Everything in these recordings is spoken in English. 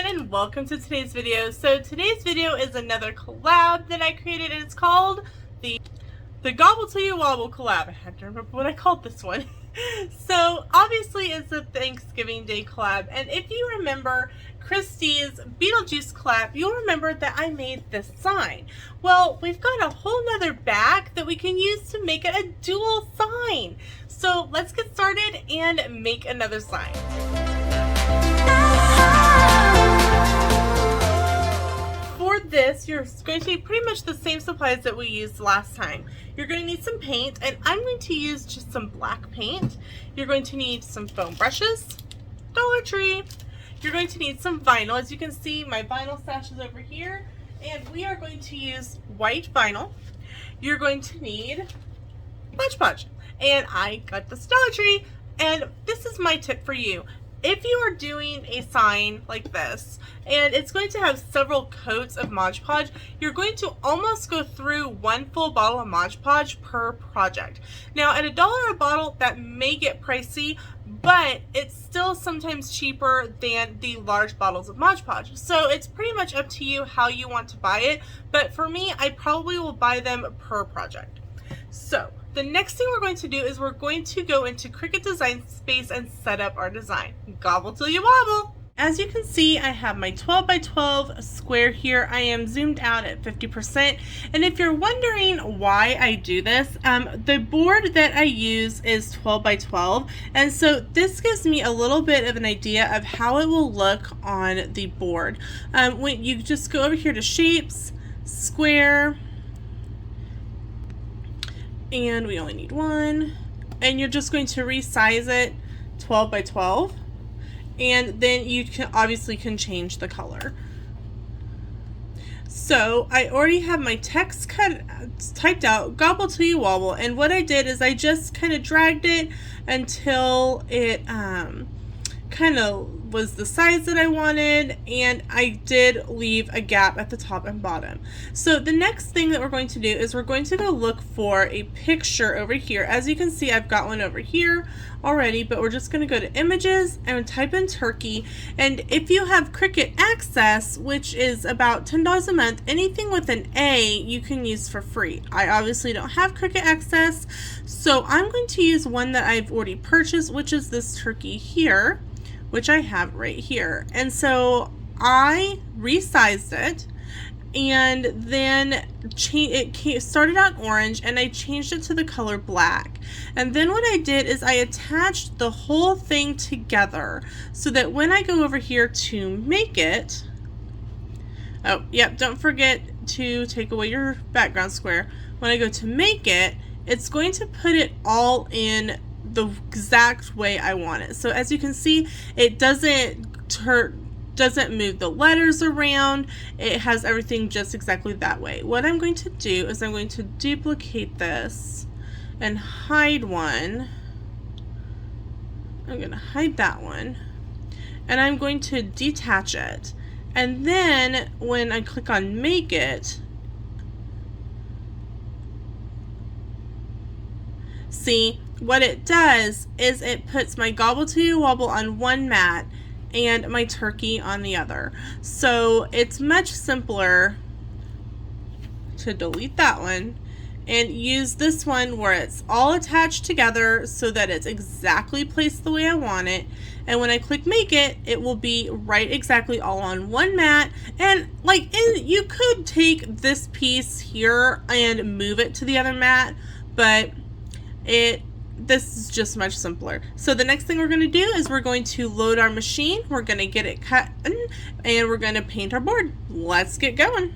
and welcome to today's video. So today's video is another collab that I created, and it's called the Gobble till you Wobble collab. I had to remember what I called this one. So obviously it's a Thanksgiving Day collab, and if you remember Christie's Beetlejuice collab, you'll remember that I made this sign. Well, we've got a whole nother bag that we can use to make it a dual sign. So let's get started and make another sign. For this, you're going to need pretty much the same supplies that we used last time. You're going to need some paint, and I'm going to use just some black paint. You're going to need some foam brushes, Dollar Tree. You're going to need some vinyl. As you can see, my vinyl stash is over here, and we are going to use white vinyl. You're going to need Mod Podge, and I got this Dollar Tree, and this is my tip for you. If you are doing a sign like this, and it's going to have several coats of Mod Podge, you're going to almost go through one full bottle of Mod Podge per project. Now, at $1 a bottle, that may get pricey, but it's still sometimes cheaper than the large bottles of Mod Podge. So it's pretty much up to you how you want to buy it, but for me, I probably will buy them per project. So the next thing we're going to do is we're going to go into Cricut Design Space and set up our design. Gobble till you wobble! As you can see, I have my 12 by 12 square here. I am zoomed out at 50%. And if you're wondering why I do this, the board that I use is 12 by 12. And so this gives me a little bit of an idea of how it will look on the board. When you just go over here to Shapes, Square, and we only need one, and you're just going to resize it 12 by 12, and then you can obviously change the color. So I already have my text typed out, Gobble till you wobble, and what I did is I just kind of dragged it until it kind of was the size that I wanted, and I did leave a gap at the top and bottom. So the next thing that we're going to do is we're going to go look for a picture over here. As you can see, I've got one over here already, but we're just going to go to images and type in turkey. And if you have Cricut Access, which is about $10 a month, anything with an A you can use for free. I obviously don't have Cricut Access, so I'm going to use one that I've already purchased, which is this turkey here, which I have right here. And so I resized it, and then it started out orange, and I changed it to the color black. And then what I did is I attached the whole thing together so that when I go over here to make it, oh yep, don't forget to take away your background square. When I go to make it, it's going to put it all in the exact way I want it. So as you can see, it doesn't move the letters around. It has everything just exactly that way. What I'm going to do is I'm going to duplicate this and hide one. I'm going to hide that one, and I'm going to detach it. And then when I click on make it, see, what it does is it puts my Gobble till you wobble on one mat and my turkey on the other. So it's much simpler to delete that one and use this one where it's all attached together so that it's exactly placed the way I want it. And when I click make it, it will be right exactly all on one mat. And you could take this piece here and move it to the other mat, but this is just much simpler. So the next thing we're going to do is we're going to load our machine, we're going to get it cut, and we're going to paint our board. Let's get going.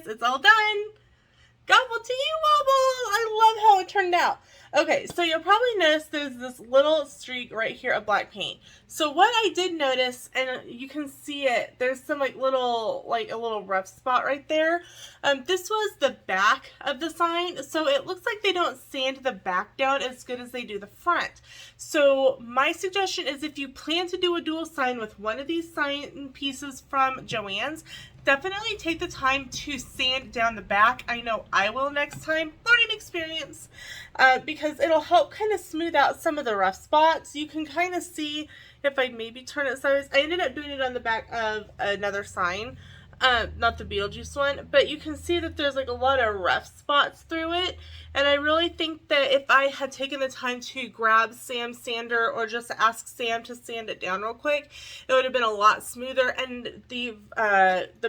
guys, it's all done. Gobble to you, Wobble! I love how it turned out. Okay, so you'll probably notice there's this little streak right here of black paint. So what I did notice, and you can see it, there's some a little rough spot right there. This was the back of the sign, so it looks like they don't sand the back down as good as they do the front. So my suggestion is if you plan to do a dual sign with one of these sign pieces from Joann's, definitely take the time to sand down the back. I know I will next time. Learning experience. Because it'll help kind of smooth out some of the rough spots. You can kind of see if I maybe turn it sideways. I ended up doing it on the back of another sign. Not the Beetlejuice one, but you can see that there's like a lot of rough spots through it, and I really think that if I had taken the time to grab Sam's sander or just ask Sam to sand it down real quick, it would have been a lot smoother. And the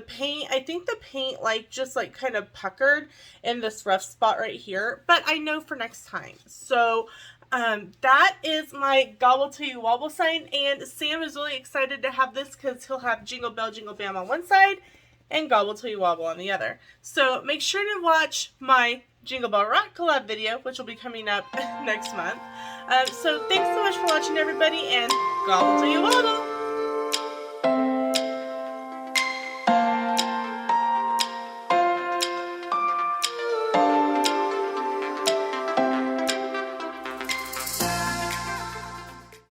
paint, I think the paint just kind of puckered in this rough spot right here, but I know for next time. So that is my Gobble Till You Wobble sign, and Sam is really excited to have this because he'll have Jingle Bell Jingle Bam on one side and Gobble Till You Wobble on the other. So make sure to watch my Jingle Bell Rock collab video, which will be coming up next month. So thanks so much for watching, everybody, and Gobble Till You Wobble!